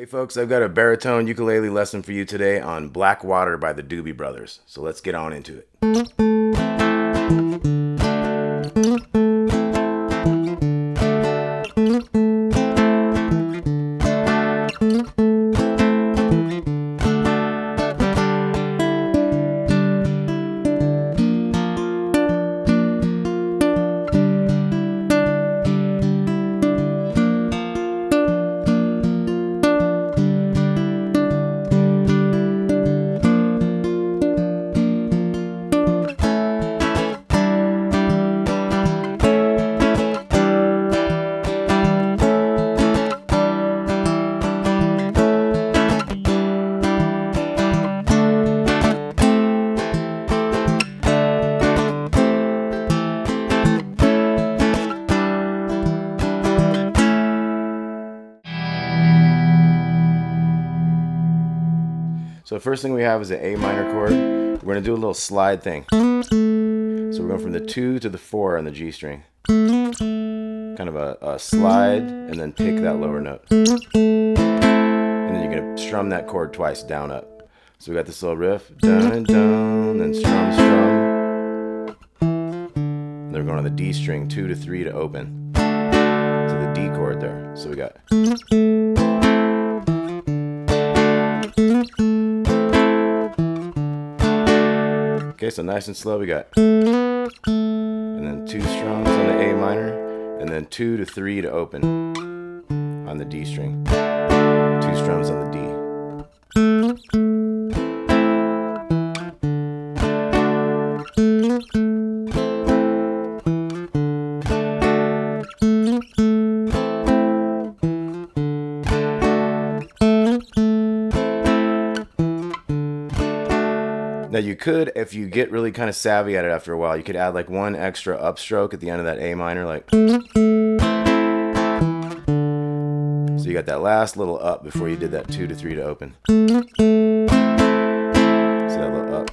Hey folks, I've got a baritone ukulele lesson for you today on Black Water by the Doobie Brothers. So let's get on into it. So the first thing we have is an A minor chord. We're going to do a little slide thing. So we're going from the 2 to the 4 on the G string. Kind of a slide and then pick that lower note. And then you're going to strum that chord twice, down, up. So we got this little riff, down and down, then strum, strum. And then we're going on the D string, 2 to 3 to open. To the D chord there. So we got... Okay, so nice and slow we got. And then 2 strums on the A minor, and then 2 to 3 to open on the D string. 2 strums on the D. Now you could, if you get really kind of savvy at it after a while, you could add like one extra upstroke at the end of that A minor, like. So you got that last little up before you did that 2 to 3 to open. So that little up.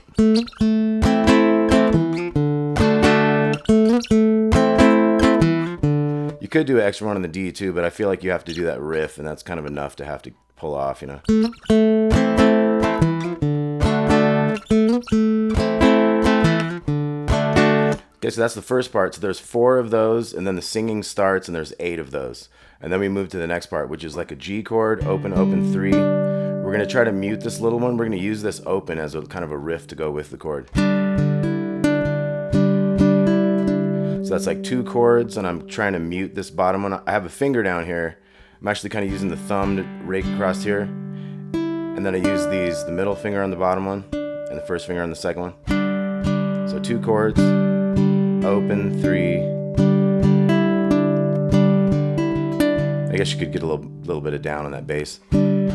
You could do an extra one on the D too, but I feel like you have to do that riff, and that's kind of enough to have to pull off, you know. Okay, so that's the first part. So there's 4 of those, and then the singing starts, and there's 8 of those. And then we move to the next part, which is like a G chord, open, open, 3. We're going to try to mute this little one. We're going to use this open as a kind of a riff to go with the chord. So that's like 2 chords, and I'm trying to mute this bottom one. I have a finger down here. I'm actually kind of using the thumb to rake across here. And then I use the middle finger on the bottom one, and the first finger on the second one. So 2 chords. Open, 3. I guess you could get a little bit of down on that bass. And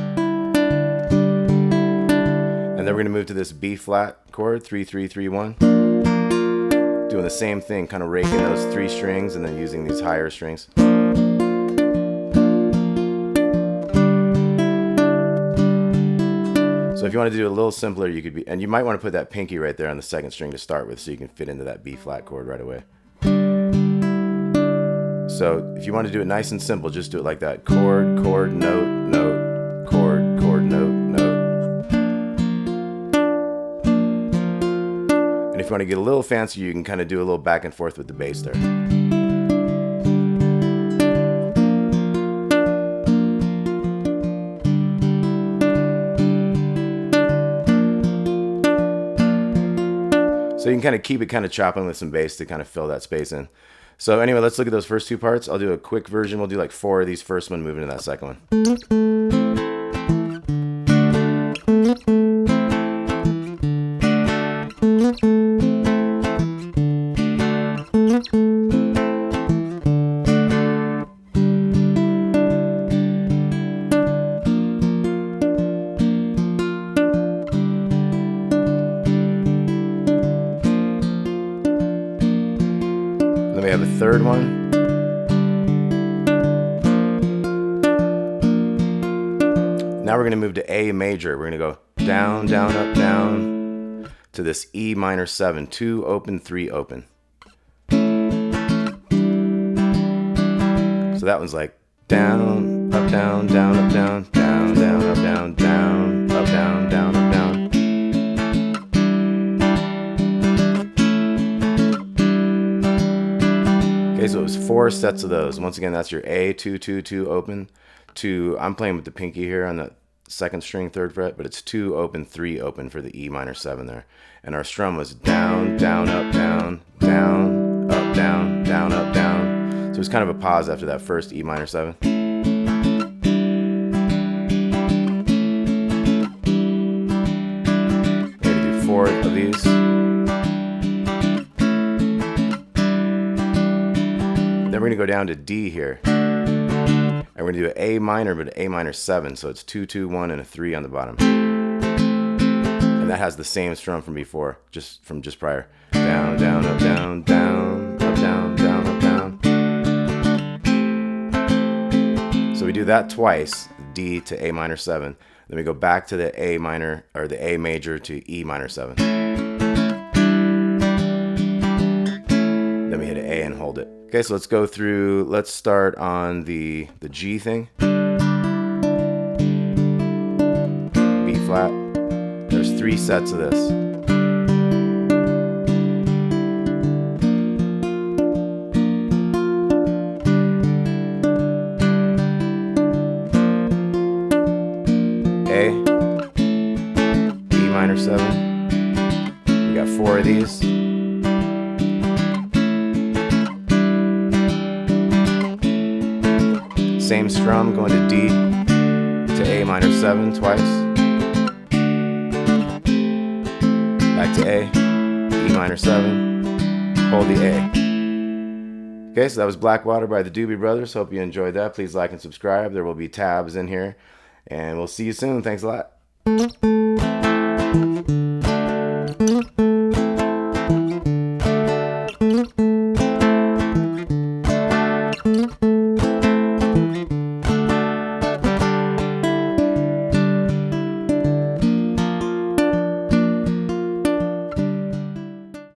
then we're going to move to this B flat chord, 3, 3, 3, 1. Doing the same thing, kind of raking those 3 strings and then using these higher strings. So if you want to do it a little simpler, you could be, and you might want to put that pinky right there on the second string to start with so you can fit into that B flat chord right away. So if you want to do it nice and simple, just do it like that. Chord, chord, note, note, chord, chord, note, note. And if you want to get a little fancier, you can kind of do a little back and forth with the bass there. So you can kind of keep it kind of chopping with some bass to kind of fill that space in. So anyway, let's look at those first 2 parts. I'll do a quick version. We'll do like 4 of these first one, moving to that second one. We have a third one. Now we're going to move to A major. We're going to go down, down, up, down to this E minor 7. 2 open, 3 open. So that one's like down, up, down, down, up, down, down, down, up, down, down, up, down, down, up, down. Okay, so it was 4 sets of those. Once again, that's your A, 2, 2, 2 open. 2, I'm playing with the pinky here on the 2nd string, 3rd fret, but it's 2 open, 3 open for the E minor 7 there. And our strum was down, down, up, down, down, up, down, down, up, down. So it's kind of a pause after that first E minor 7. We're going to do 4 of these. Then we're going to go down to D here. And we're going to do an A minor, but an A minor 7. So it's 2, 2, 1, and a 3 on the bottom. And that has the same strum from before, just prior. Down, down, up, down, down, up, down, down, up, down. So we do that twice, D to A minor 7. Then we go back to the A minor, or the A major to E minor 7. Then we hit an A and hold it. Okay, so let's go through, let's start on the G thing. B flat. There's 3 sets of this. A, E minor 7. We got 4 of these. Same strum going to D to A minor 7 twice. Back to A, E minor 7, hold the A. Okay, so that was Blackwater by the Doobie Brothers. Hope you enjoyed that. Please like and subscribe. There will be tabs in here. And we'll see you soon. Thanks a lot.